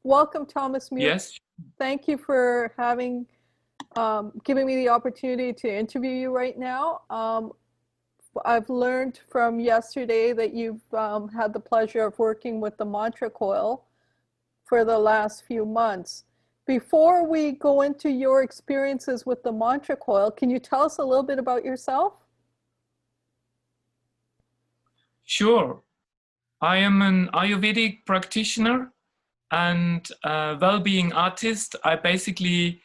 Welcome, Tomaz Mueller. Yes. Thank you for giving me the opportunity to interview you right now. I've learned from yesterday that you've had the pleasure of working with the mantra coil for the last few months. Before we go into your experiences with the mantra coil, can you tell us a little bit about yourself? Sure. I am an Ayurvedic practitioner and a well-being artist. I basically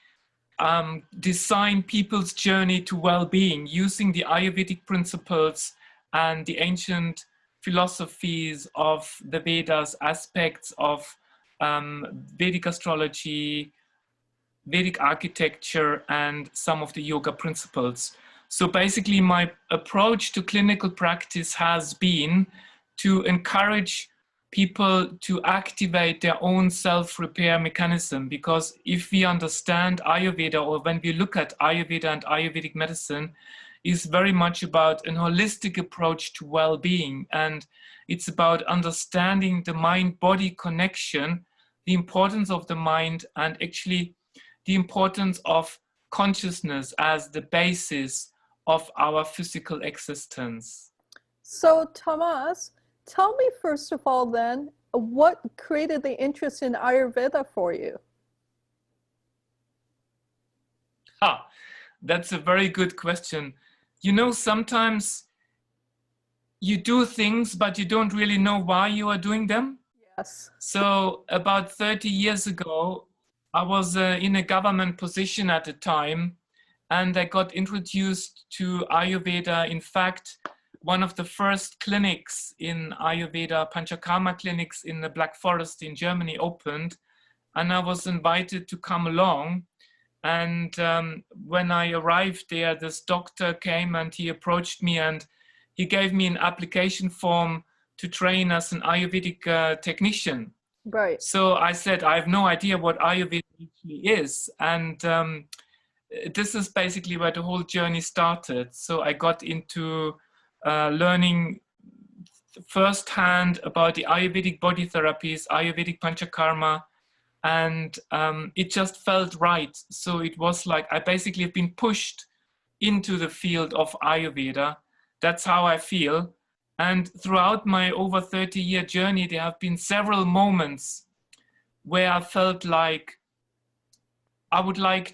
design people's journey to well-being using the Ayurvedic principles and the ancient philosophies of the Vedas, aspects of Vedic astrology, Vedic architecture, and some of the yoga principles. So basically my approach to clinical practice has been to encourage people to activate their own self-repair mechanism, because if we understand Ayurveda, or when we look at Ayurveda and Ayurvedic medicine, is very much about an holistic approach to well-being, and it's about understanding the mind-body connection, the importance of the mind, and actually the importance of consciousness as the basis of our physical existence. So, Tomaz, tell me first of all then, what created the interest in Ayurveda for you? That's a very good question. You know, sometimes you do things, but you don't really know why you are doing them. Yes. So about 30 years ago, I was in a government position at the time, and I got introduced to Ayurveda. In fact, one of the first clinics in Ayurveda, Panchakarma clinics in the Black Forest in Germany opened, and I was invited to come along. And when I arrived there, this doctor came and he approached me and he gave me an application form to train as an Ayurvedic technician. Right. So I said, I have no idea what Ayurveda actually is. And this is basically where the whole journey started. So I got into learning firsthand about the Ayurvedic body therapies, Ayurvedic Panchakarma, and it just felt right. So it was like I basically have been pushed into the field of Ayurveda. That's how I feel. And throughout my over 30-year journey, there have been several moments where I felt like I'm trying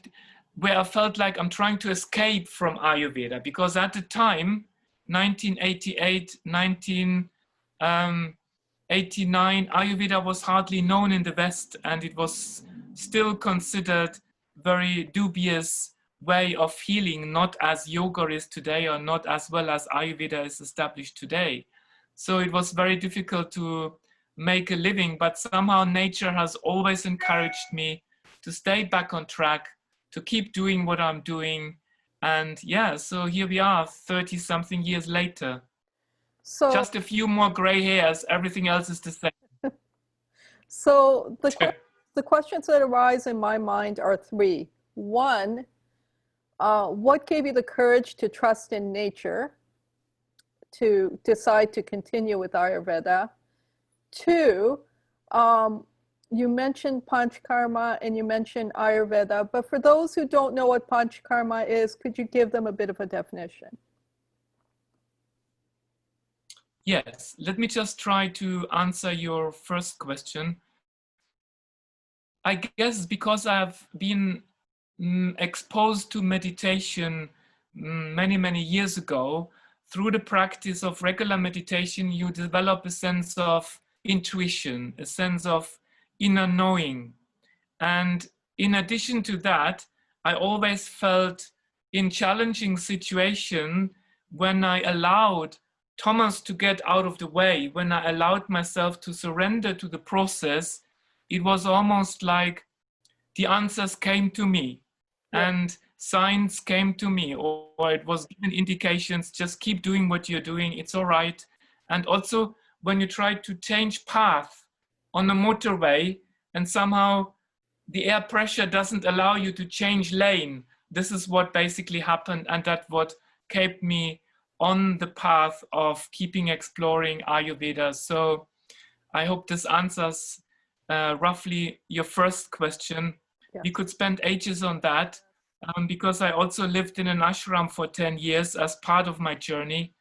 to escape from Ayurveda, because at the time, 1988, 1989, Ayurveda was hardly known in the West, and it was still considered very dubious way of healing, not as yoga is today, or not as well as Ayurveda is established today. So it was very difficult to make a living, but somehow nature has always encouraged me to stay back on track, to keep doing what I'm doing. And yeah, so here we are 30-something years later. So just a few more gray hairs, everything else is the same. So the questions that arise in my mind are three. One, what gave you the courage to trust in nature, to decide to continue with Ayurveda? Two, you mentioned Panchakarma and you mentioned Ayurveda, but for those who don't know what Panchakarma is, could you give them a bit of a definition? Yes, let me just try to answer your first question. I guess because I've been exposed to meditation many years ago, through the practice of regular meditation, you develop a sense of intuition, a sense of inner knowing. And in addition to that, I always felt in challenging situations when I allowed Tomaz to get out of the way, when I allowed myself to surrender to the process, it was almost like the answers came to me. Yeah. And signs came to me, or it was given indications, just keep doing what you're doing, it's all right. And also when you try to change path on the motorway and somehow the air pressure doesn't allow you to change lane, this is what basically happened, and that's what kept me on the path of keeping exploring Ayurveda. So I hope this answers roughly your first question. Yes. We could spend ages on that because I also lived in an ashram for 10 years as part of my journey.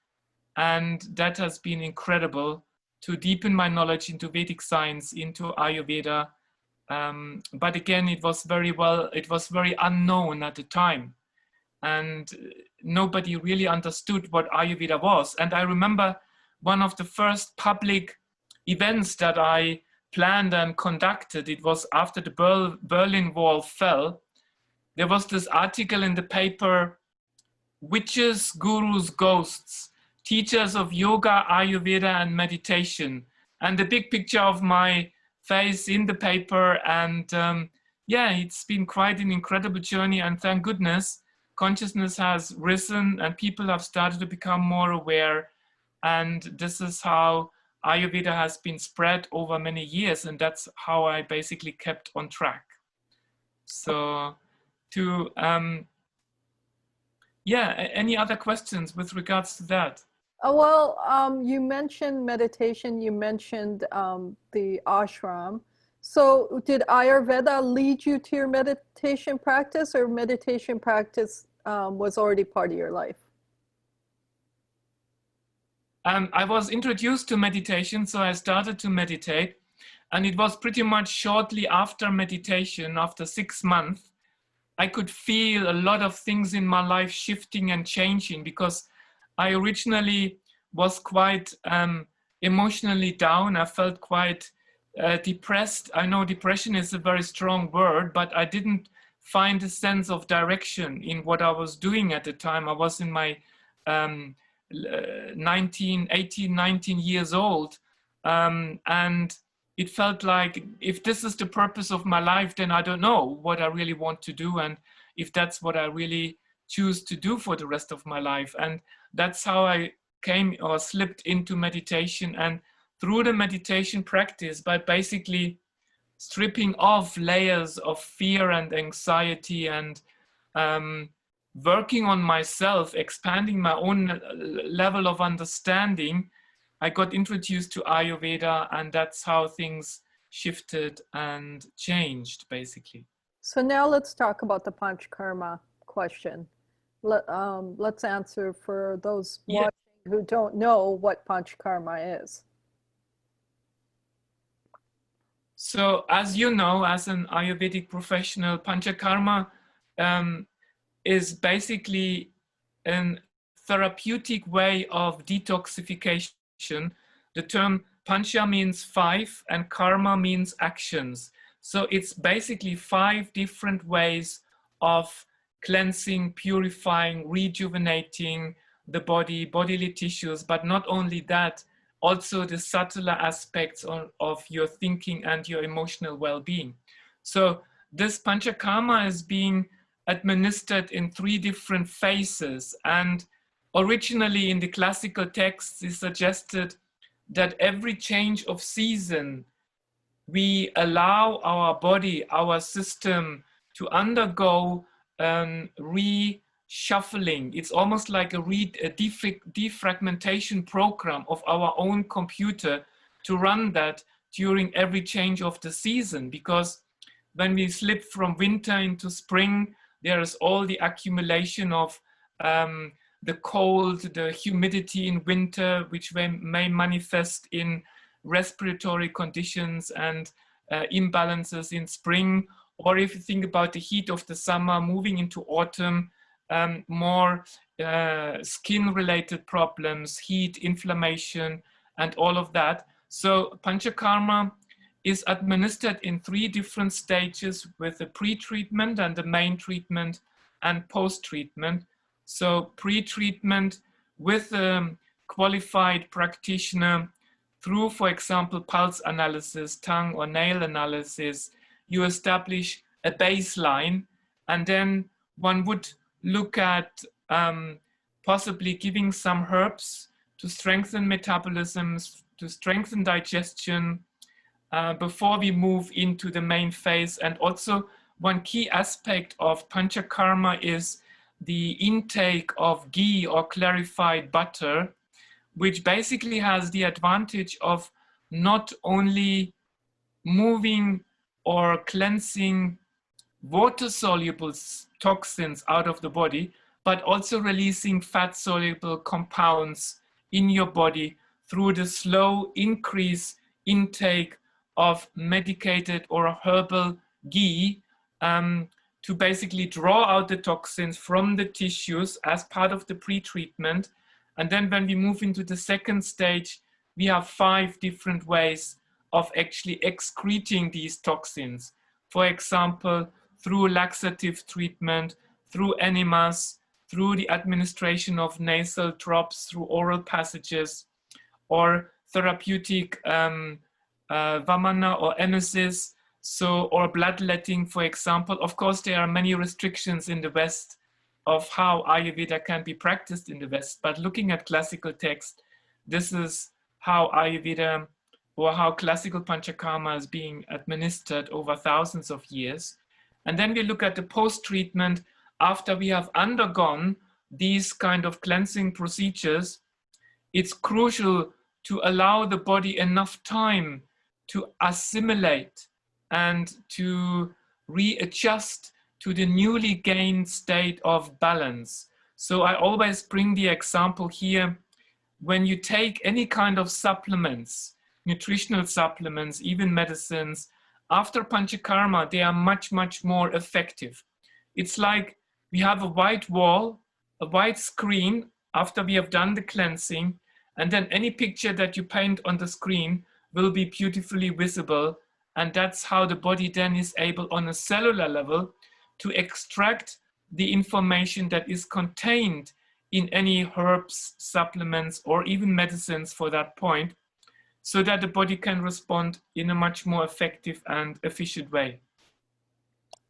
And that has been incredible to deepen my knowledge into Vedic science, into Ayurveda. But again, it was very unknown at the time. And nobody really understood what Ayurveda was. And I remember one of the first public events that I planned and conducted, it was after the Berlin Wall fell. There was this article in the paper, Witches, Gurus, Ghosts, Teachers of Yoga, Ayurveda, and Meditation. And the big picture of my face in the paper. And yeah, it's been quite an incredible journey. And thank goodness, consciousness has risen and people have started to become more aware. And this is how Ayurveda has been spread over many years. And that's how I basically kept on track. So yeah, any other questions with regards to that? Well, you mentioned meditation, you mentioned the ashram. So did Ayurveda lead you to your meditation practice, or meditation practice was already part of your life? I was introduced to meditation, so I started to meditate. And it was pretty much shortly after meditation, after 6 months, I could feel a lot of things in my life shifting and changing, because I originally was quite emotionally down. I felt quite depressed. I know depression is a very strong word, but I didn't find a sense of direction in what I was doing at the time. I was in my 18, 19 years old. And it felt like, if this is the purpose of my life, then I don't know what I really want to do, and if that's what I really choose to do for the rest of my life. And that's how I came or slipped into meditation. And through the meditation practice, by basically stripping off layers of fear and anxiety and working on myself, expanding my own level of understanding, I got introduced to Ayurveda, and that's how things shifted and changed, basically. So now let's talk about the Panchakarma question. Let's answer for those watching who don't know what Panchakarma is. So as you know, as an Ayurvedic professional, Panchakarma is basically a therapeutic way of detoxification. The term Pancha means 5 and Karma means actions. So it's basically 5 different ways of cleansing, purifying, rejuvenating the body, bodily tissues, but not only that, also the subtler aspects of your thinking and your emotional well-being. So this Panchakarma is being administered in 3 different phases, and originally in the classical texts it suggested that every change of season we allow our body, our system to undergo reshuffling. It's almost like a defragmentation program of our own computer to run that during every change of the season, because when we slip from winter into spring, there is all the accumulation of the cold, the humidity in winter, which may manifest in respiratory conditions and imbalances in spring. Or if you think about the heat of the summer moving into autumn, more skin-related problems, heat, inflammation, and all of that. So Panchakarma is administered in 3 different stages, with the pre-treatment and the main treatment and post-treatment. So pre-treatment with a qualified practitioner through, for example, pulse analysis, tongue or nail analysis, you establish a baseline, and then one would look at possibly giving some herbs to strengthen metabolism, to strengthen digestion, before we move into the main phase. And also one key aspect of Panchakarma is the intake of ghee or clarified butter, which basically has the advantage of not only moving or cleansing water-soluble toxins out of the body, but also releasing fat-soluble compounds in your body through the slow increase intake of medicated or herbal ghee, to basically draw out the toxins from the tissues as part of the pre-treatment. And then when we move into the second stage, we have 5 different ways of actually excreting these toxins. For example, through laxative treatment, through enemas, through the administration of nasal drops, through oral passages, or therapeutic vamana or emesis, or bloodletting, for example. Of course, there are many restrictions in the West of how Ayurveda can be practiced in the West, but looking at classical text, this is how Ayurveda or how classical Panchakarma is being administered over thousands of years. And then we look at the post-treatment after we have undergone these kind of cleansing procedures. It's crucial to allow the body enough time to assimilate and to readjust to the newly gained state of balance. So I always bring the example here, when you take any kind of supplements, nutritional supplements, even medicines, after Panchakarma, they are much, much more effective. It's like we have a white wall, a white screen after we have done the cleansing, and then any picture that you paint on the screen will be beautifully visible. And that's how the body then is able on a cellular level to extract the information that is contained in any herbs, supplements, or even medicines for that point, so that the body can respond in a much more effective and efficient way.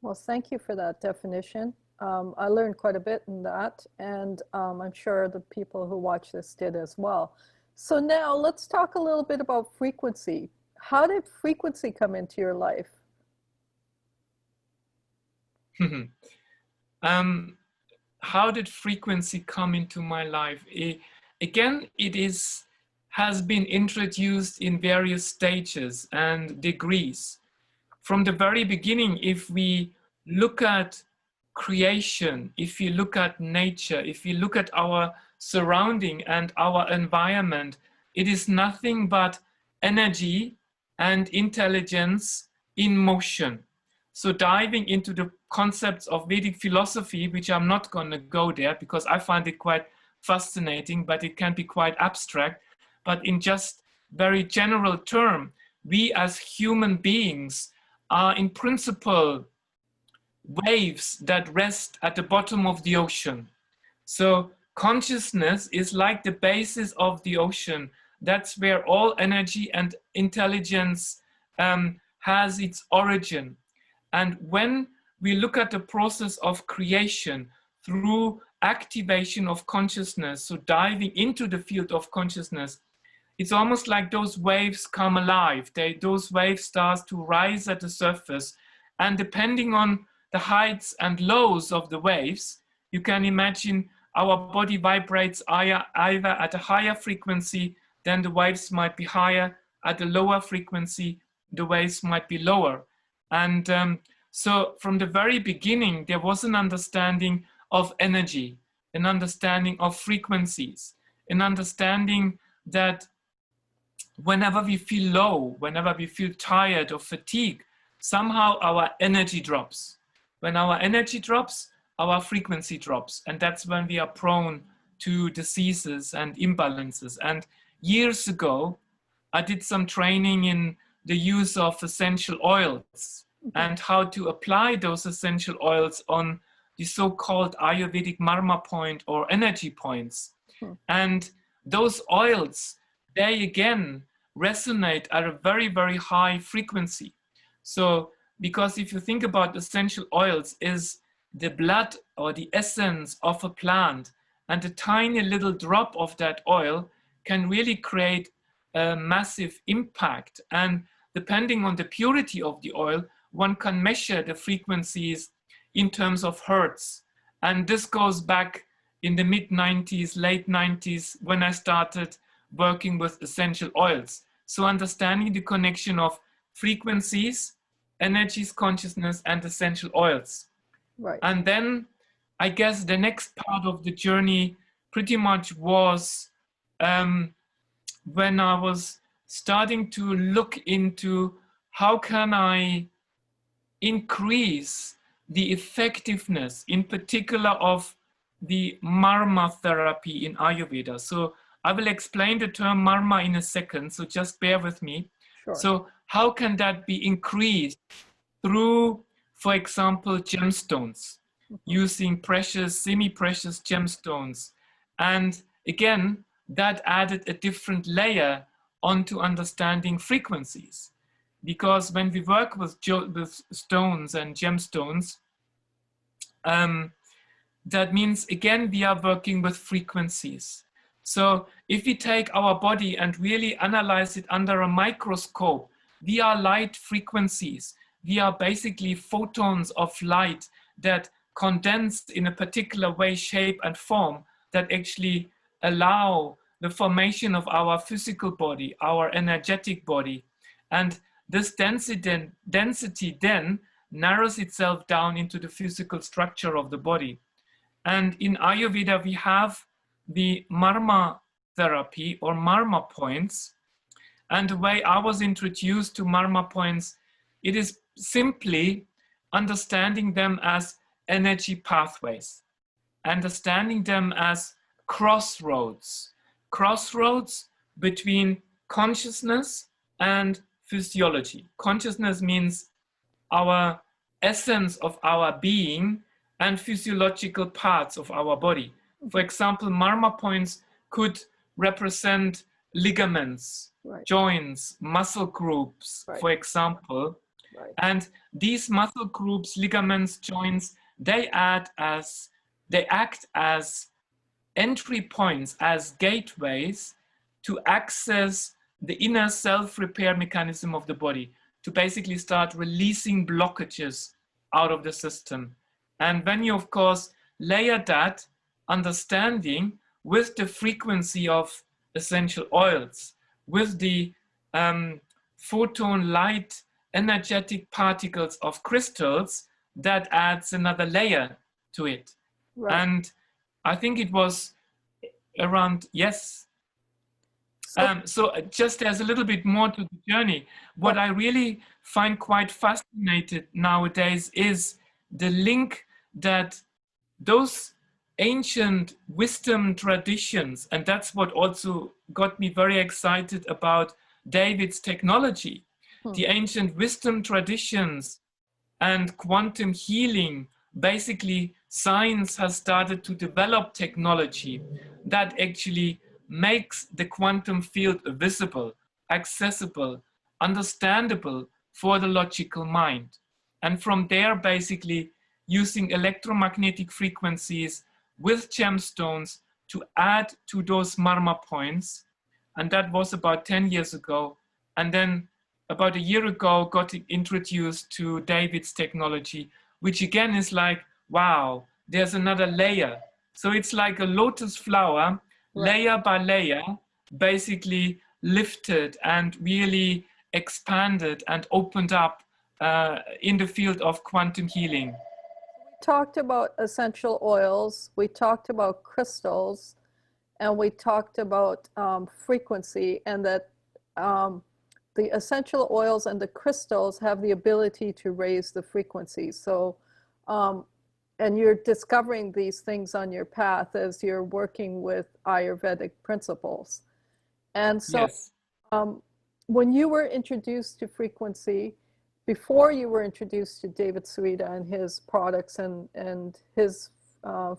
Well, thank you for that definition. I learned quite a bit in that, and I'm sure the people who watch this did as well. So now let's talk a little bit about frequency. How did frequency come into your life? How did frequency come into my life? Again, has been introduced in various stages and degrees. From the very beginning, if we look at creation, if you look at nature, if you look at our surrounding and our environment, it is nothing but energy and intelligence in motion. So diving into the concepts of Vedic philosophy, which I'm not going to go there because I find it quite fascinating, but it can be quite abstract. But in just very general term, we as human beings are in principle waves that rest at the bottom of the ocean. So consciousness is like the basis of the ocean. That's where all energy and intelligence has its origin. And when we look at the process of creation through activation of consciousness, so diving into the field of consciousness, it's almost like those waves come alive. Those waves start to rise at the surface. And depending on the heights and lows of the waves, you can imagine our body vibrates either at a higher frequency, then the waves might be higher. At a lower frequency, the waves might be lower. And so from the very beginning, there was an understanding of energy, an understanding of frequencies, an understanding that whenever we feel low, whenever we feel tired or fatigued, somehow our energy drops. When our energy drops, our frequency drops. And that's when we are prone to diseases and imbalances. And years ago, I did some training in the use of essential oils and how to apply those essential oils on the so-called Ayurvedic marma point or energy points. And those oils, they again resonate at a very, very high frequency. So, because if you think about essential oils is the blood or the essence of a plant, and a tiny little drop of that oil can really create a massive impact. And depending on the purity of the oil, one can measure the frequencies in terms of hertz. And this goes back in the mid-90s, late 90s, when I started working with essential oils. So understanding the connection of frequencies, energies, consciousness, and essential oils. Right. And then I guess the next part of the journey pretty much was when I was starting to look into how can I increase the effectiveness, in particular of the marma therapy in Ayurveda. So I will explain the term marma in a second, so just bear with me. Sure. So how can that be increased through, for example, gemstones, using precious, semi-precious gemstones. And again, that added a different layer onto understanding frequencies. Because when we work with stones and gemstones, that means, again, we are working with frequencies. So if we take our body and really analyze it under a microscope, we are light frequencies. We are basically photons of light that condense in a particular way, shape, and form that actually allow the formation of our physical body, our energetic body. And this density then narrows itself down into the physical structure of the body. And in Ayurveda, we have the marma therapy or marma points. And the way I was introduced to marma points, it is simply understanding them as energy pathways, understanding them as crossroads between consciousness and physiology. Consciousness means our essence of our being and physiological parts of our body. For example, marma points could represent ligaments, right. joints, muscle groups, right. for example. Right. And these muscle groups, ligaments, joints, they act as entry points, as gateways to access the inner self-repair mechanism of the body, to basically start releasing blockages out of the system. And when you, of course, layer that understanding with the frequency of essential oils, with the photon light energetic particles of crystals, that adds another layer to it. Right. And I think it was around, yes. So just as a little bit more to the journey, what I really find quite fascinating nowadays is the link that those ancient wisdom traditions, and that's what also got me very excited about David's technology, the ancient wisdom traditions and quantum healing. Basically, science has started to develop technology that actually makes the quantum field visible, accessible, understandable for the logical mind. And from there, basically, using electromagnetic frequencies with gemstones to add to those marma points. And that was about 10 years ago. And then about a year ago, got introduced to David's technology, which again is like, wow, there's another layer. So it's like a lotus flower, layer by layer, basically lifted and really expanded and opened up in the field of quantum healing. We talked about essential oils, we talked about crystals, and we talked about frequency, and that the essential oils and the crystals have the ability to raise the frequency. So, and you're discovering these things on your path as you're working with Ayurvedic principles. And so yes. When you were introduced to frequency, before you were introduced to David Sereda and his products and his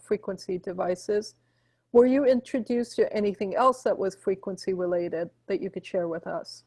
frequency devices, were you introduced to anything else that was frequency related that you could share with us?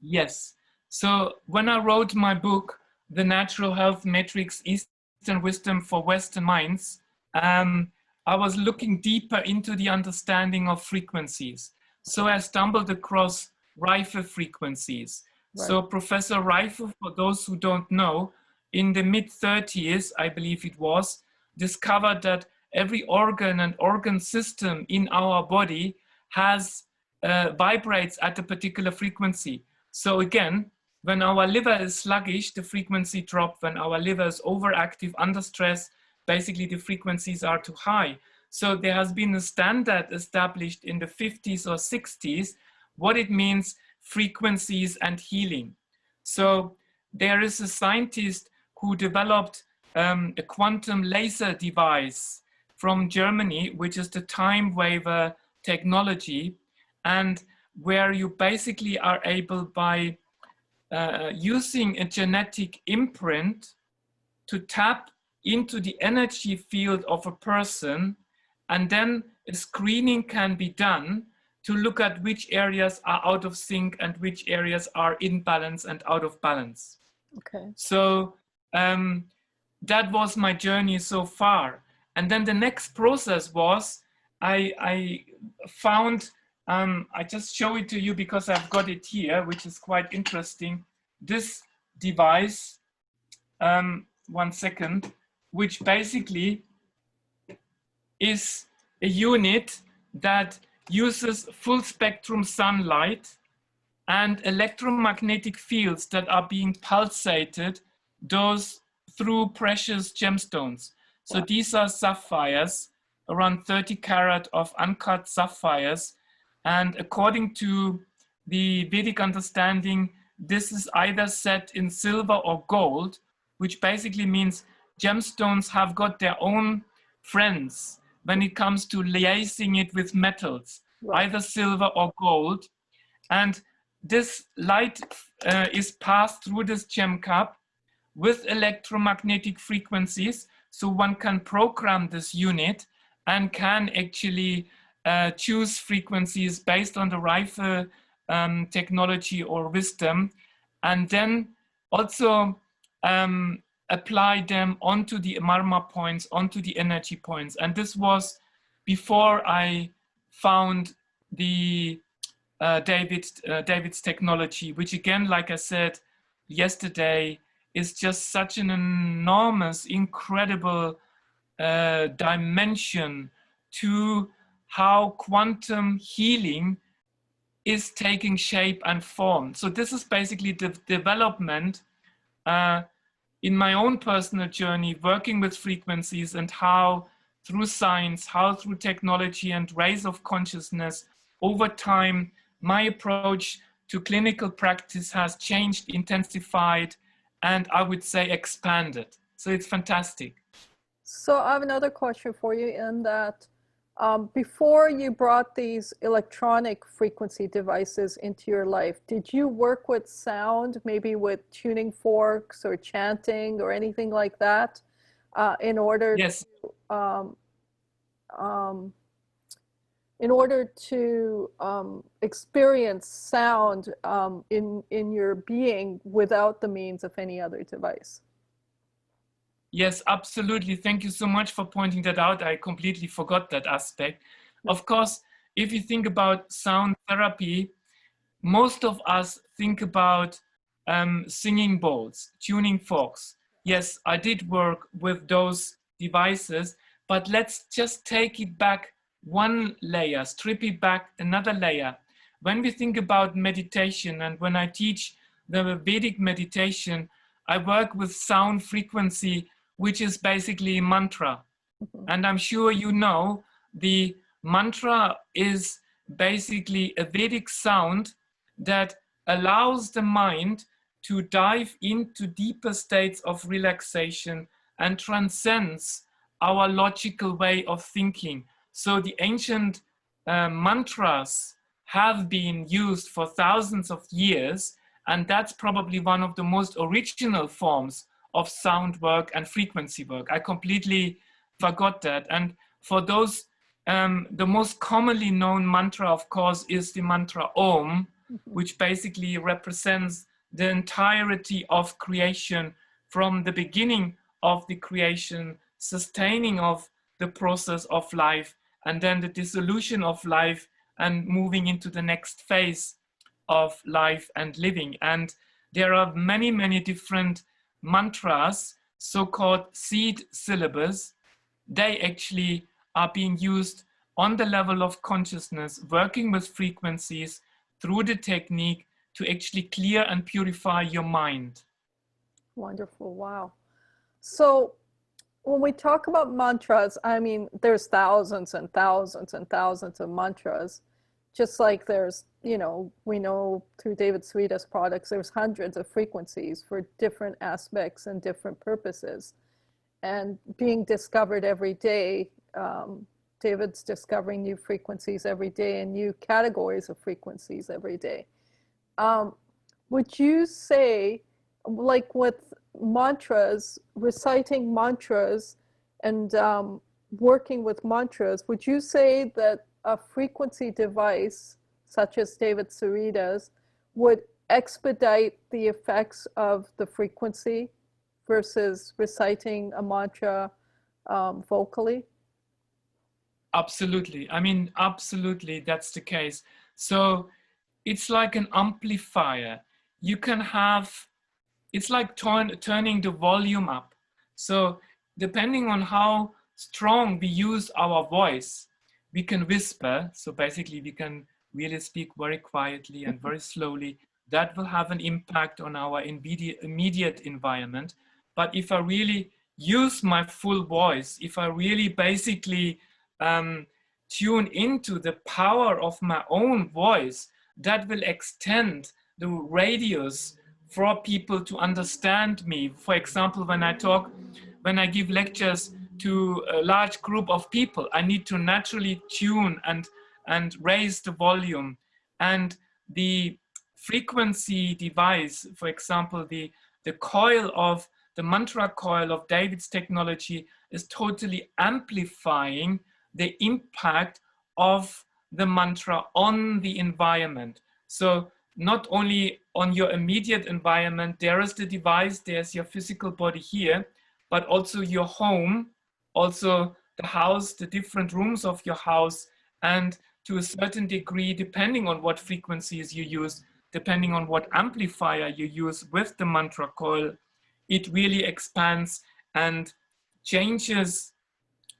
Yes. So when I wrote my book, The Natural Health Matrix, Eastern Wisdom for Western Minds, I was looking deeper into the understanding of frequencies. So I stumbled across Rife frequencies. Right. So Professor Rife, for those who don't know, in the mid-30s, I believe it was, discovered that every organ and organ system in our body has vibrates at a particular frequency. So again, when our liver is sluggish, the frequency drops. When our liver is overactive, under stress, basically the frequencies are too high. So there has been a standard established in the 50s or 60s, what it means, frequencies and healing. So there is a scientist who developed a quantum laser device from Germany, which is the time waver technology, and where you basically are able, by using a genetic imprint, to tap into the energy field of a person, and then a screening can be done to look at which areas are out of sync and which areas are in balance and out of balance. Okay. So that was my journey so far. And then the next process was, I found, I just show it to you because I've got it here, which is quite interesting. This device, one second, which basically is a unit that uses full spectrum sunlight and electromagnetic fields that are being pulsated those through precious gemstones. So these are sapphires, around 30 karat of uncut sapphires. And according to the Vedic understanding, this is either set in silver or gold, which basically means gemstones have got their own friends when it comes to liaising it with metals, either silver or gold. And this light is passed through this gem cup with electromagnetic frequencies. So one can program this unit and can actually choose frequencies based on the rifle technology or wisdom, and then also apply them onto the marma points, onto the energy points. And this was before I found the David's technology, which again, like I said yesterday, is just such an enormous, incredible dimension to how quantum healing is taking shape and form. So this is basically the development in my own personal journey, working with frequencies, and how through science, how through technology and rays of consciousness, over time, my approach to clinical practice has changed, intensified, and I would say expanded. So it's fantastic. So I have another question for you, in that before you brought these electronic frequency devices into your life, did you work with sound, maybe with tuning forks or chanting or anything like that, in order yes. in order to experience sound in your being without the means of any other device? Yes, absolutely. Thank you so much for pointing that out. I completely forgot that aspect. Of course, if you think about sound therapy, most of us think about singing bowls, tuning forks. Yes, I did work with those devices, but let's just take it back one layer, strip it back another layer. When we think about meditation, and when I teach the Vedic meditation, I work with sound frequency, which is basically mantra. And I'm sure you know, the mantra is basically a Vedic sound that allows the mind to dive into deeper states of relaxation and transcends our logical way of thinking. So the ancient mantras have been used for thousands of years, and that's probably one of the most original forms of sound work and frequency work. I completely forgot that. And for those, the most commonly known mantra, of course, is the mantra Om, which basically represents the entirety of creation, from the beginning of the creation, sustaining of the process of life, and then the dissolution of life and moving into the next phase of life and living. And there are many, many different mantras, so-called seed syllables. They actually are being used on the level of consciousness, working with frequencies through the technique to actually clear and purify your mind. Wonderful. Wow. So when we talk about mantras, I mean, there's thousands and thousands and thousands of mantras, just like there's, you know, we know through David Sereda's products, there's hundreds of frequencies for different aspects and different purposes, and being discovered every day. David's discovering new frequencies every day and new categories of frequencies every day. Would you say, like with mantras, reciting mantras and working with mantras, would you say that a frequency device such as David Sereda's would expedite the effects of the frequency versus reciting a mantra vocally? Absolutely. I mean, absolutely, that's the case. So it's like an amplifier. You can have, it's like turning the volume up. So depending on how strong we use our voice, we can whisper. So basically we can really speak very quietly and very slowly. That will have an impact on our immediate environment. But if I really use my full voice, if I really basically tune into the power of my own voice, that will extend the radius for people to understand me. For example, when I give lectures to a large group of people, I need to naturally tune and raise the volume. And the frequency device, for example, the coil of the mantra coil of David's technology is totally amplifying the impact of the mantra on the environment. So not only on your immediate environment, there is the device, there's your physical body here, but also your home, also the house, the different rooms of your house, and to a certain degree, depending on what frequencies you use, depending on what amplifier you use with the mantra coil, it really expands and changes,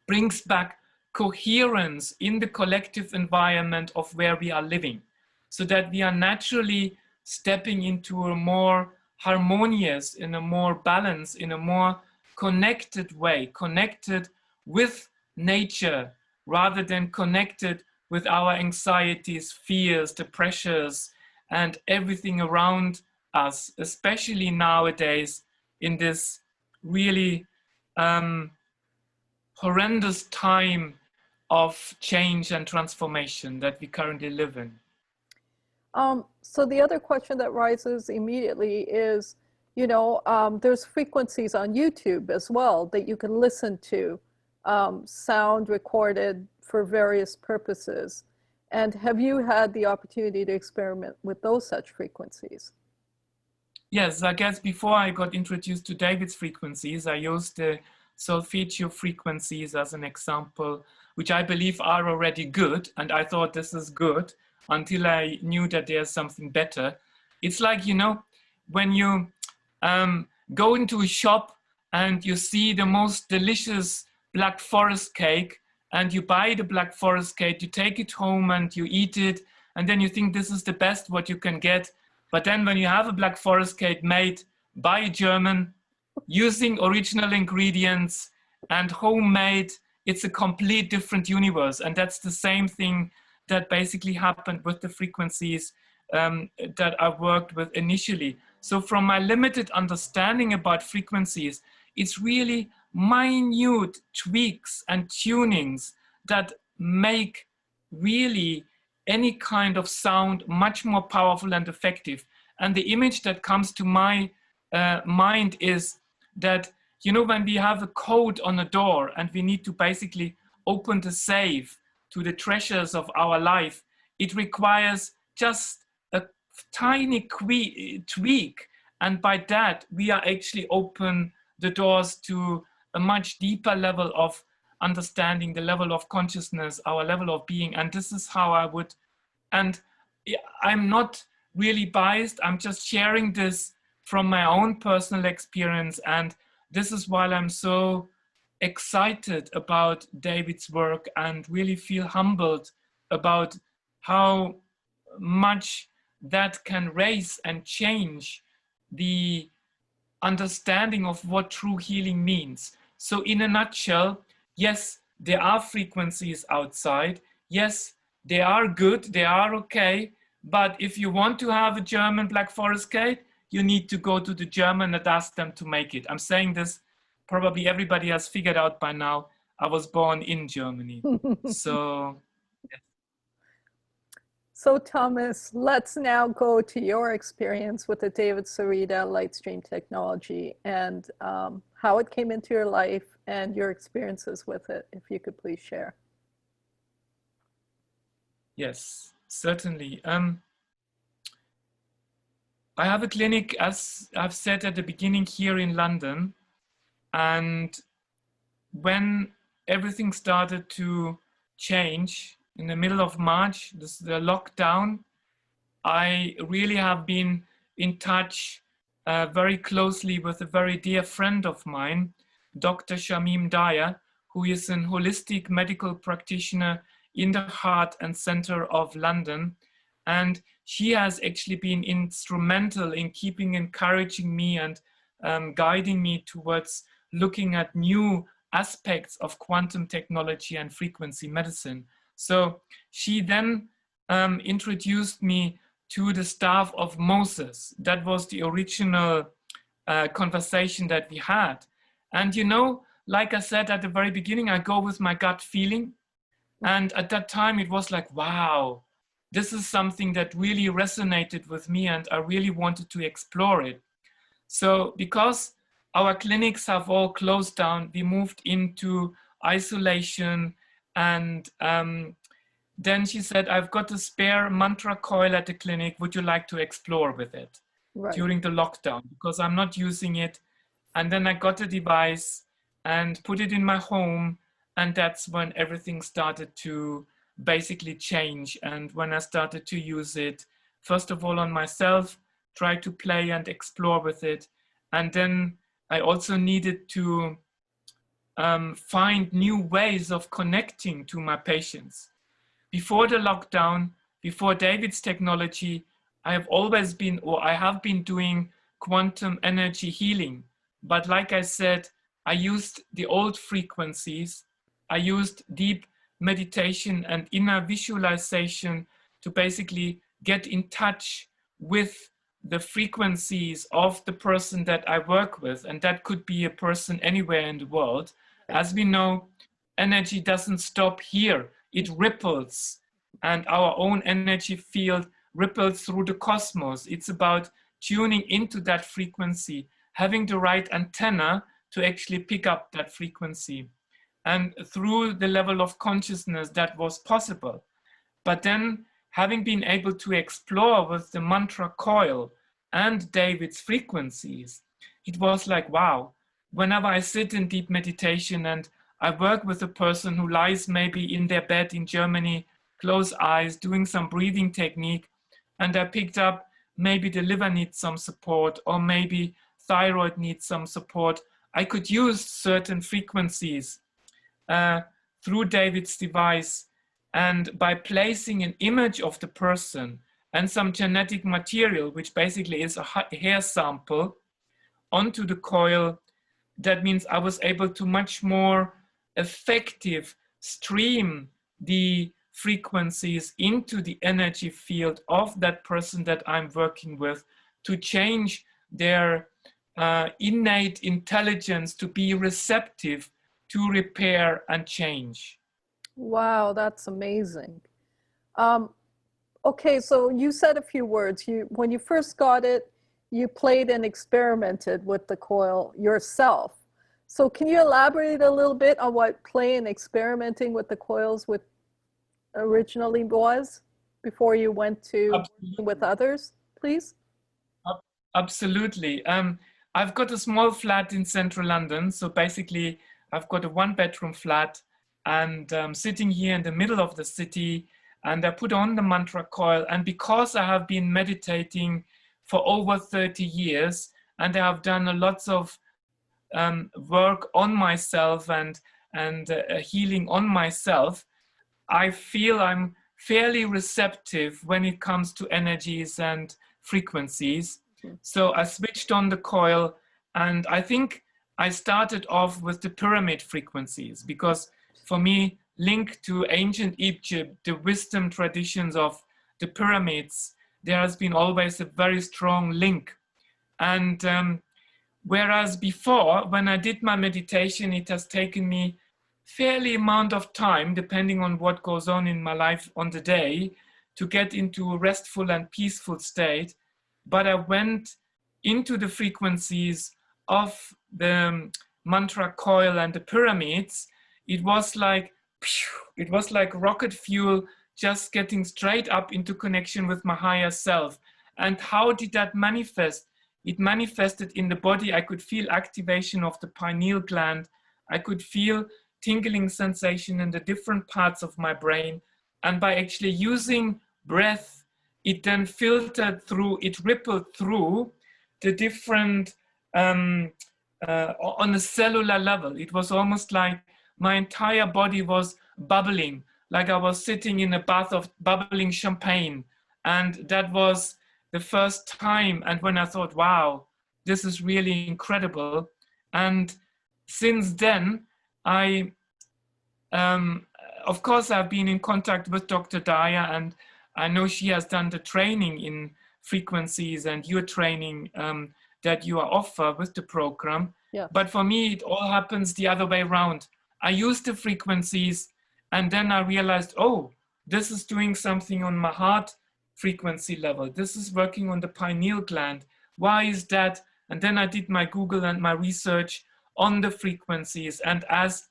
brings back coherence in the collective environment of where we are living, so that we are naturally stepping into a more harmonious, in a more balanced, in a more connected way, connected with nature rather than connected with our anxieties, fears, the pressures, and everything around us, especially nowadays in this really horrendous time of change and transformation that we currently live in. So the other question that rises immediately is, you know, there's frequencies on YouTube as well that you can listen to, sound recorded for various purposes. And have you had the opportunity to experiment with those such frequencies? Yes, I guess before I got introduced to David's frequencies, I used the solfeggio frequencies as an example, which I believe are already good. And I thought this is good until I knew that there's something better. It's like, you know, when you go into a shop and you see the most delicious Black Forest cake, and you buy the Black Forest cake, you take it home and you eat it, and then you think this is the best what you can get. But then when you have a Black Forest cake made by a German, using original ingredients and homemade, it's a complete different universe. And that's the same thing that basically happened with the frequencies that I worked with initially. So from my limited understanding about frequencies, it's really minute tweaks and tunings that make really any kind of sound much more powerful and effective. And the image that comes to my mind is that, you know, when we have a code on a door and we need to basically open the safe to the treasures of our life, it requires just a tiny tweak. And by that, we are actually open the doors to a much deeper level of understanding, the level of consciousness, our level of being. And this is how I would, and I'm not really biased, I'm just sharing this from my own personal experience. And this is why I'm so excited about David's work and really feel humbled about how much that can raise and change the understanding of what true healing means. So in a nutshell, yes, there are frequencies outside. Yes, they are good, they are okay. But if you want to have a German Black Forest cake, you need to go to the German and ask them to make it. I'm saying this, probably everybody has figured out by now, I was born in Germany. So So Thomas, let's now go to your experience with the David Sereda Lightstream technology and how it came into your life and your experiences with it, if you could please share. Yes, certainly. I have a clinic, as I've said at the beginning, here in London. And when everything started to change in the middle of March, the lockdown, I really have been in touch very closely with a very dear friend of mine, Dr. Shamim Daya, who is an holistic medical practitioner in the heart and center of London. And she has actually been instrumental in keeping encouraging me and guiding me towards looking at new aspects of quantum technology and frequency medicine. So she then introduced me to the staff of Moses. That was the original conversation that we had. And you know, like I said at the very beginning, I go with my gut feeling. And at that time it was like, wow, this is something that really resonated with me and I really wanted to explore it. So because our clinics have all closed down, we moved into isolation. And then she said, I've got a spare mantra coil at the clinic. Would you like to explore with it during the lockdown? Because I'm not using it. And then I got a device and put it in my home. And that's when everything started to basically change. And when I started to use it, first of all on myself, try to play and explore with it. And then I also needed to find new ways of connecting to my patients. Before the lockdown, before David's technology, I have always been, or I have been doing quantum energy healing. But like I said, I used the old frequencies. I used deep meditation and inner visualization to basically get in touch with the frequencies of the person that I work with. And that could be a person anywhere in the world. As we know, energy doesn't stop here. It ripples, and our own energy field ripples through the cosmos. It's about tuning into that frequency, having the right antenna to actually pick up that frequency. And through the level of consciousness that was possible. But then having been able to explore with the mantra coil and David's frequencies, it was like, wow, whenever I sit in deep meditation and I work with a person who lies maybe in their bed in Germany, close eyes, doing some breathing technique, and I picked up maybe the liver needs some support or maybe thyroid needs some support, I could use certain frequencies through David's device, and by placing an image of the person and some genetic material, which basically is a hair sample, onto the coil, that means I was able to much more effective stream the frequencies into the energy field of that person that I'm working with to change their innate intelligence to be receptive to repair and change. Wow, that's amazing. Okay, so you said a few words. When you first got it, you played and experimented with the coil yourself. So can you elaborate a little bit on what playing and experimenting with the coils originally was before you went to working with others, please? Absolutely. I've got a small flat in central London. So basically, I've got a 1-bedroom flat and sitting here in the middle of the city, and I put on the mantra coil. And because I have been meditating for over 30 years, and I have done lots of work on myself and healing on myself, I feel I'm fairly receptive when it comes to energies and frequencies. So I switched on the coil, and I think I started off with the pyramid frequencies, because for me, linked to ancient Egypt, the wisdom traditions of the pyramids, there has been always a very strong link. And whereas before, when I did my meditation, it has taken me fairly amount of time, depending on what goes on in my life on the day, to get into a restful and peaceful state. But I went into the frequencies of the mantra coil and the pyramids. It was like rocket fuel, just getting straight up into connection with my higher self. And how did that manifest? It manifested in the body. I could feel activation of the pineal gland. I could feel tingling sensation in the different parts of my brain. And by actually using breath, it then filtered through, it rippled through the different, on a cellular level. It was almost like my entire body was bubbling, like I was sitting in a bath of bubbling champagne. And that was the first time. And when I thought, wow, this is really incredible. And since then, of course, I've been in contact with Dr. Daya, and I know she has done the training in frequencies and your training that you are offer with the program. Yeah. But for me, it all happens the other way around. I use the frequencies, and then I realized, oh, this is doing something on my heart frequency level. This is working on the pineal gland. Why is that? And then I did my Google and my research on the frequencies. And as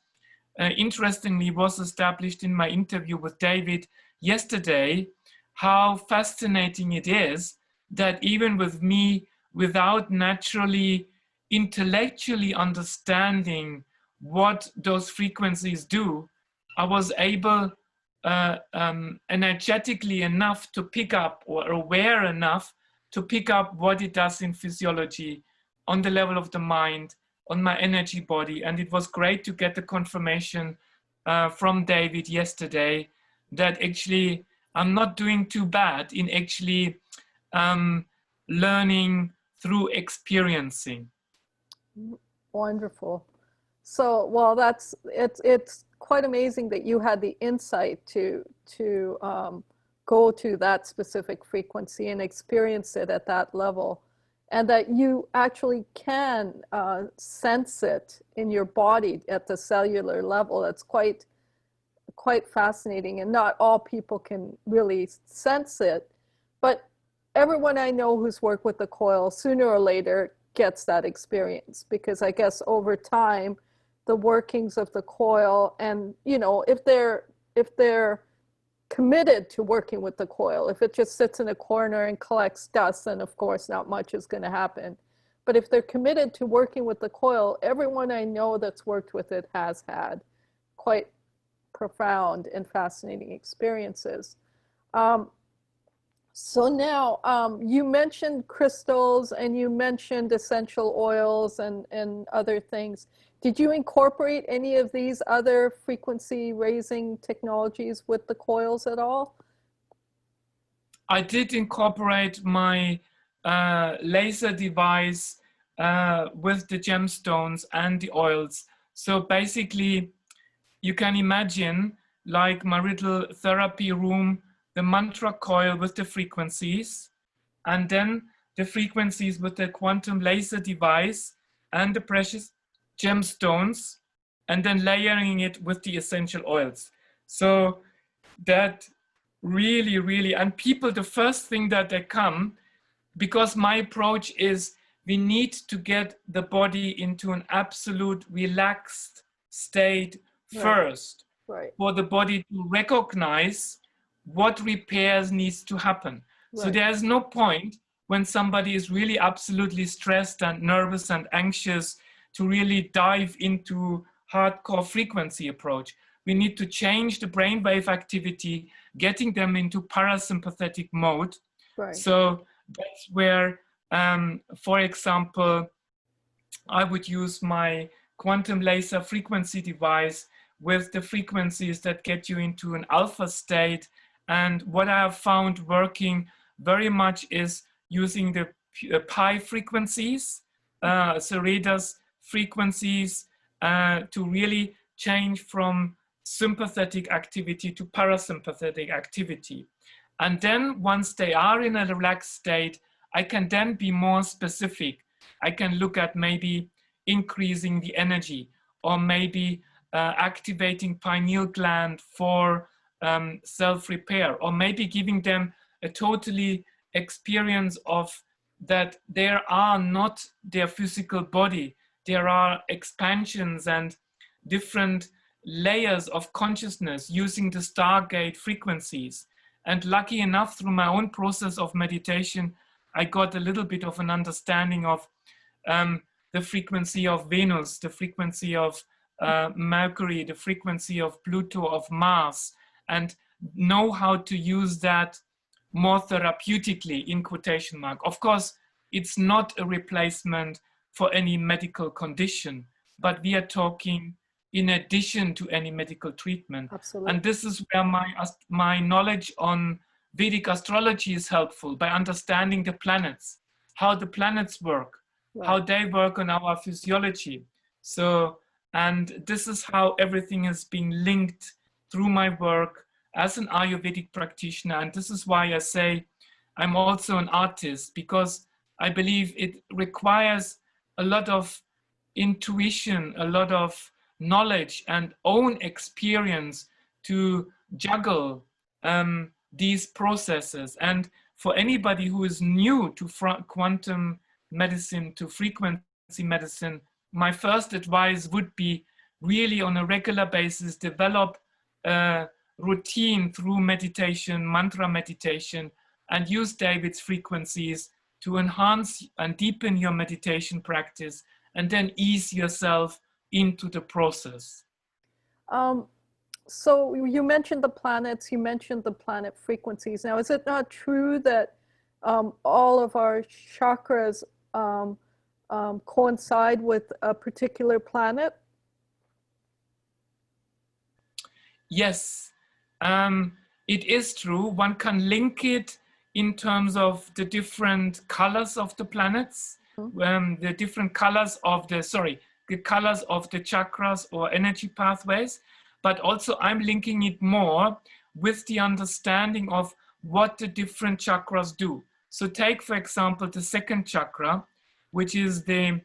interestingly was established in my interview with David yesterday, how fascinating it is that even with me, without naturally intellectually understanding what those frequencies do, I was able energetically enough to pick up, or aware enough to pick up what it does in physiology on the level of the mind, on my energy body. And it was great to get the confirmation from David yesterday that actually I'm not doing too bad in actually learning through experiencing. Wonderful. So, well, it's quite amazing that you had the insight to go to that specific frequency and experience it at that level, and that you actually can sense it in your body at the cellular level. That's quite fascinating, and not all people can really sense it. But everyone I know who's worked with the coil, sooner or later gets that experience, because I guess over time, the workings of the coil, and if they're committed to working with the coil, if it just sits in a corner and collects dust, then of course not much is going to happen. But if they're committed to working with the coil, everyone I know that's worked with it has had quite profound and fascinating experiences. So now you mentioned crystals, and you mentioned essential oils and other things. Did you incorporate any of these other frequency raising technologies with the coils at all? I did incorporate my laser device with the gemstones and the oils. So basically, you can imagine like my little therapy room, the mantra coil with the frequencies, and then the frequencies with the quantum laser device and the precious gemstones, and then layering it with the essential oils. So that really, and people, the first thing that they come, because my approach is we need to get the body into an absolute relaxed state first, right. For the body to recognize what repairs needs to happen. Right. So there's no point when somebody is really absolutely stressed and nervous and anxious to really dive into hardcore frequency approach. We need to change the brainwave activity, getting them into parasympathetic mode. Right. So that's where, for example, I would use my quantum laser frequency device with the frequencies that get you into an alpha state And what I have found working very much is using the pi frequencies, Sereda's frequencies, to really change from sympathetic activity to parasympathetic activity. And then once they are in a relaxed state, I can then be more specific. I can look at maybe increasing the energy, or maybe activating pineal gland for self-repair, or maybe giving them a totally experience of that there are not their physical body. There are expansions and different layers of consciousness using the Stargate frequencies. And lucky enough, through my own process of meditation, I got a little bit of an understanding of the frequency of Venus, the frequency of Mercury, the frequency of Pluto, of Mars, and know how to use that more therapeutically, in quotation mark. Of course, it's not a replacement for any medical condition, but we are talking in addition to any medical treatment. Absolutely. And this is where my knowledge on Vedic astrology is helpful, by understanding the planets, how the planets work, right, how they work on our physiology. So, and this is how everything is being linked through my work as an Ayurvedic practitioner. And this is why I say I'm also an artist, because I believe it requires a lot of intuition, a lot of knowledge and own experience to juggle these processes. And for anybody who is new to quantum medicine, to frequency medicine, my first advice would be really on a regular basis, develop a routine through meditation, mantra meditation, and use David's frequencies to enhance and deepen your meditation practice, and then ease yourself into the process. So you mentioned the planets, you mentioned the planet frequencies. Now, is it not true that all of our chakras coincide with a particular planet? Yes, it is true. One can link it in terms of the different colors of the planets, the different colors of the colors of the chakras or energy pathways. But also I'm linking it more with the understanding of what the different chakras do. So take, for example, the second chakra, which is the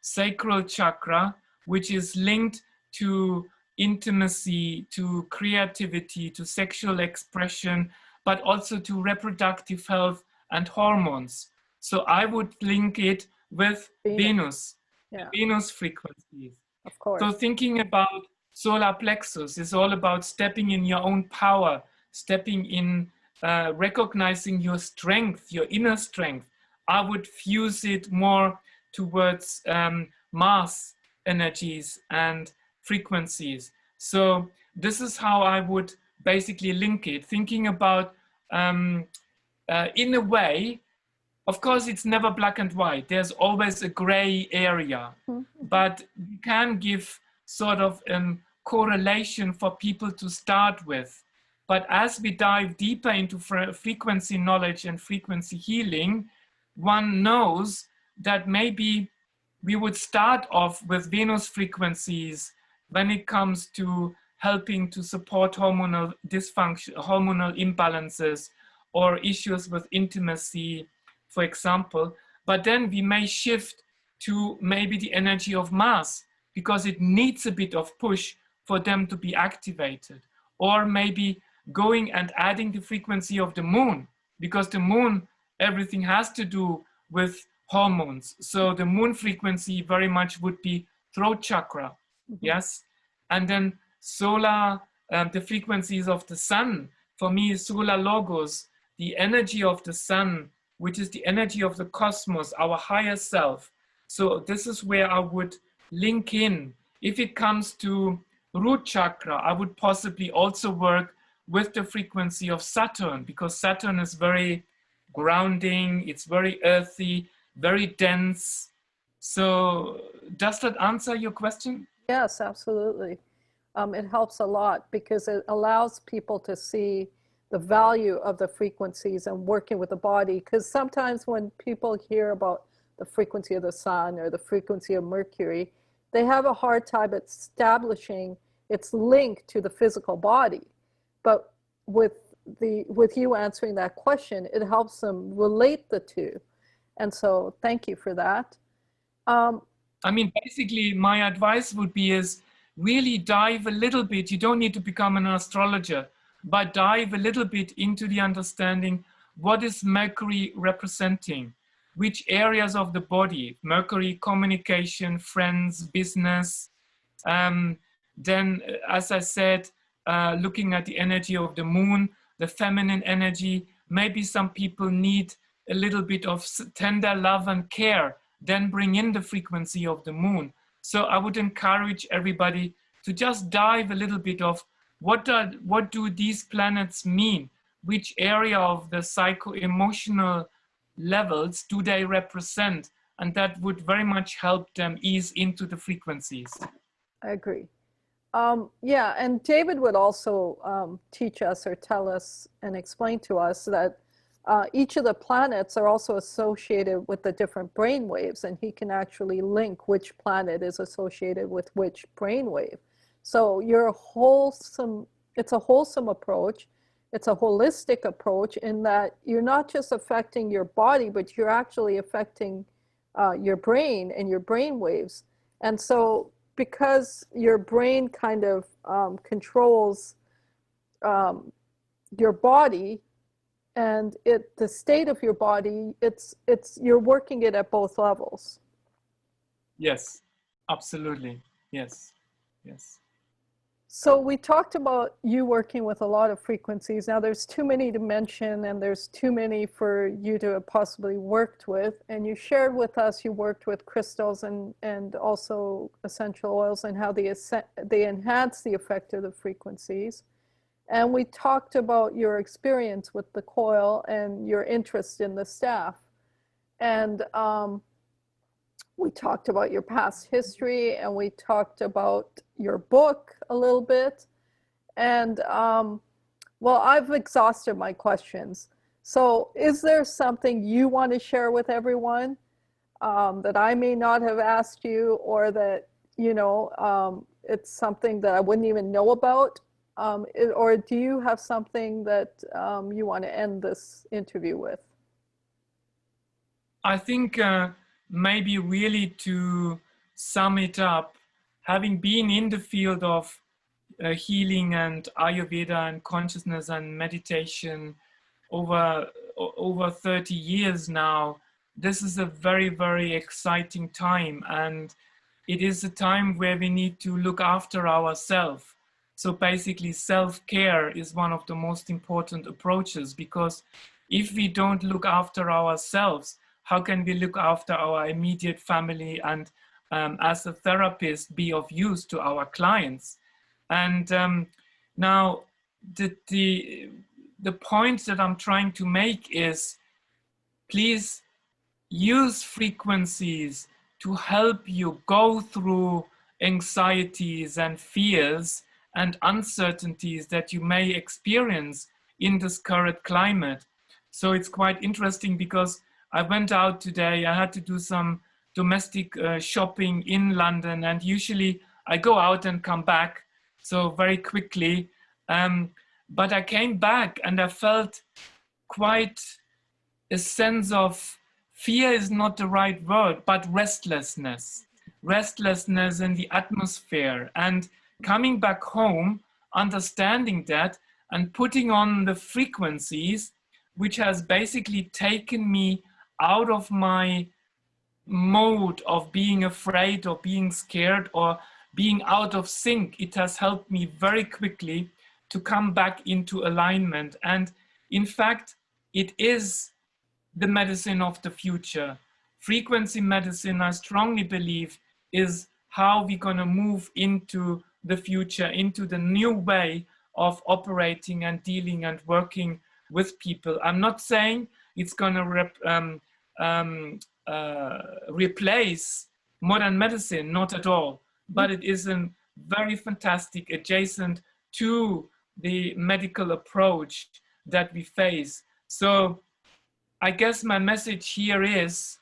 sacral chakra, which is linked to intimacy, to creativity, to sexual expression, but also to reproductive health and hormones. So I would link it with Venus, yeah, Venus frequencies. Of course. So thinking about solar plexus is all about stepping in your own power, stepping in, recognizing your strength, your inner strength. I would fuse it more towards Mars energies and frequencies. So this is how I would basically link it, thinking about, in a way, of course, it's never black and white. There's always a gray area, but you can give sort of a correlation for people to start with. But as we dive deeper into frequency knowledge and frequency healing, one knows that maybe we would start off with Venus frequencies when it comes to helping to support hormonal dysfunction, hormonal imbalances, or issues with intimacy, for example. But then we may shift to maybe the energy of Mars, because it needs a bit of push for them to be activated. Or maybe going and adding the frequency of the moon, because the moon, everything has to do with hormones. So the moon frequency very much would be throat chakra, yes? And then solar, the frequencies of the sun, for me, solar logos, the energy of the sun, which is the energy of the cosmos, our higher self. So this is where I would link in. If it comes to root chakra, I would possibly also work with the frequency of Saturn, because Saturn is very grounding, it's very earthy, very dense. So does that answer your question? Yes, absolutely. it helps a lot because it allows people to see the value of the frequencies and working with the body. Because sometimes when people hear about the frequency of the sun or the frequency of Mercury, they have a hard time establishing its link to the physical body. But with you answering that question, it helps them relate the two. And so thank you for that. I mean, basically, my advice would be is really dive a little bit. You don't need to become an astrologer, but dive a little bit into the understanding what is Mercury representing, which areas of the body, Mercury, communication, friends, business. Then, as I said, looking at the energy of the moon, the feminine energy, maybe some people need a little bit of tender love and care, then bring in the frequency of the moon. So I would encourage everybody to just dive a little bit of what do these planets mean? Which area of the psycho-emotional levels do they represent? And that would very much help them ease into the frequencies. I agree. Yeah, and David would also teach us or tell us and explain to us that each of the planets are also associated with the different brain waves, and he can actually link which planet is associated with which brain wave. So it's a wholesome approach. It's a holistic approach in that you're not just affecting your body, but you're actually affecting your brain and your brain waves. And so because your brain kind of controls your body and the state of your body, you're working it at both levels. Yes, absolutely. Yes, yes. So we talked about you working with a lot of frequencies. Now there's too many to mention and there's too many for you to have possibly worked with. And you shared with us you worked with crystals and also essential oils and how they enhance the effect of the frequencies. And we talked about your experience with the coil and your interest in the staff. And we talked about your past history and we talked about your book a little bit. And well, I've exhausted my questions. So is there something you want to share with everyone that I may not have asked you, or that, you know, it's something that I wouldn't even know about? Or do you have something that you want to end this interview with? I think maybe really to sum it up, having been in the field of healing and Ayurveda and consciousness and meditation over 30 years now, this is a very, very exciting time. And it is a time where we need to look after ourselves. So basically self-care is one of the most important approaches, because if we don't look after ourselves, how can we look after our immediate family and as a therapist be of use to our clients? And now the point that I'm trying to make is, please use frequencies to help you go through anxieties and fears and uncertainties that you may experience in this current climate. So it's quite interesting because I went out today, I had to do some domestic shopping in London, and usually I go out and come back so very quickly. But I came back and I felt quite a sense of, fear is not the right word, but restlessness in the atmosphere. And coming back home, understanding that and putting on the frequencies, which has basically taken me out of my mode of being afraid or being scared or being out of sync. It has helped me very quickly to come back into alignment. And in fact, it is the medicine of the future. Frequency medicine, I strongly believe, is how we're going to move into the future, into the new way of operating and dealing and working with people. I'm not saying it's going to replace modern medicine, not at all, but it is a very fantastic, adjacent to the medical approach that we face. So I guess my message here is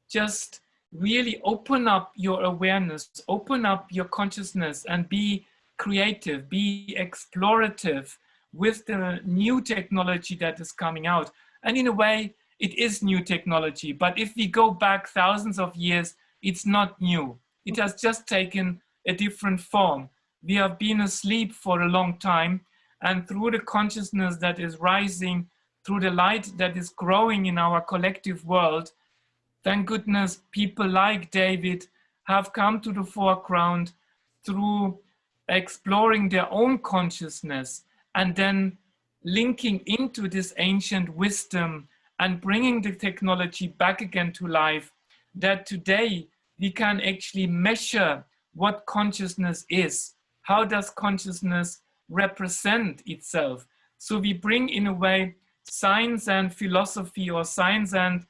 just really open up your awareness, open up your consciousness, and be creative, be explorative with the new technology that is coming out. And in a way, it is new technology, but if we go back thousands of years, it's not new. It has just taken a different form. We have been asleep for a long time, and through the consciousness that is rising, through the light that is growing in our collective world, thank goodness people like David have come to the foreground through exploring their own consciousness and then linking into this ancient wisdom and bringing the technology back again to life, that today we can actually measure what consciousness is. How does consciousness represent itself? So we bring, in a way, science and philosophy, or science and,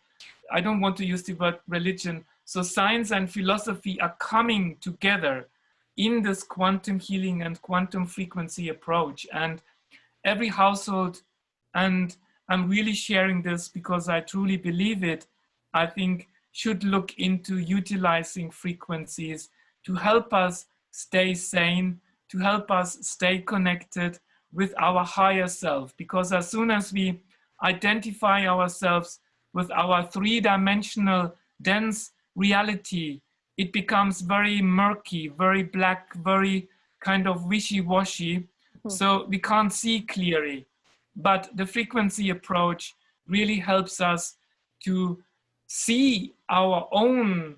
I don't want to use the word religion, so science and philosophy are coming together in this quantum healing and quantum frequency approach. And every household, and I'm really sharing this because I truly believe it, I think should look into utilizing frequencies to help us stay sane, to help us stay connected with our higher self. Because as soon as we identify ourselves with our three-dimensional dense reality, it becomes very murky, very black, very kind of wishy-washy. So we can't see clearly. But the frequency approach really helps us to see our own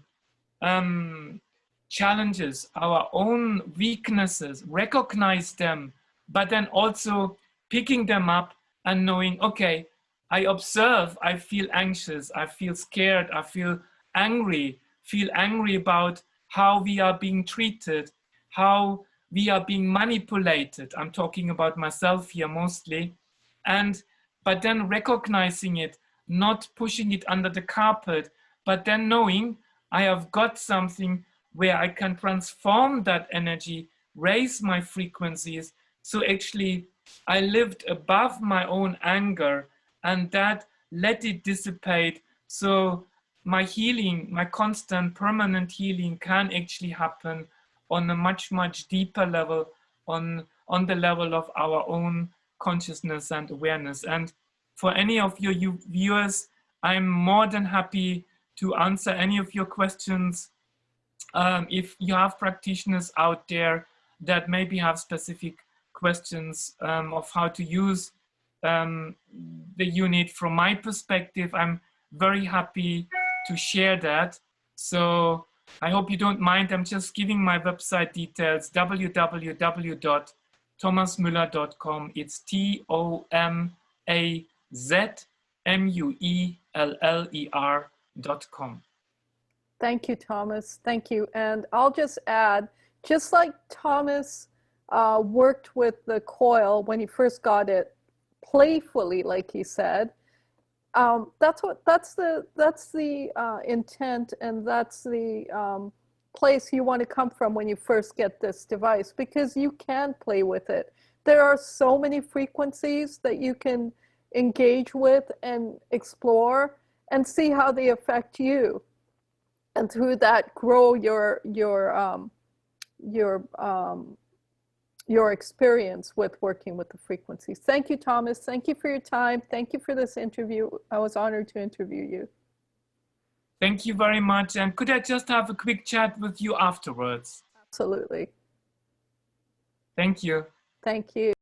challenges, our own weaknesses, recognize them, but then also picking them up and knowing, okay, I observe, I feel anxious, I feel scared, I feel angry about how we are being treated, how we are being manipulated. I'm talking about myself here mostly. But then recognizing it, not pushing it under the carpet, but then knowing I have got something where I can transform that energy, raise my frequencies. So actually I lived above my own anger and that let it dissipate. So my healing, my constant permanent healing can actually happen on a much, much deeper level, on the level of our own consciousness and awareness. And for any of you viewers, I'm more than happy to answer any of your questions. If you have practitioners out there that maybe have specific questions of how to use the unit from my perspective, I'm very happy to share that. So I hope you don't mind. I'm just giving my website details, www.tomazmueller.com. It's TOMAZMUELLER.com. Thank you, Thomas. Thank you. And I'll just add, just like Thomas worked with the coil when he first got it playfully, like he said, that's the intent, and that's the place you want to come from when you first get this device, because you can play with it. There are so many frequencies that you can engage with and explore and see how they affect you, and through that grow your experience with working with the frequencies. Thank you, Thomas. Thank you for your time. Thank you for this interview. I was honored to interview you. Thank you very much. And could I just have a quick chat with you afterwards? Absolutely. Thank you. Thank you.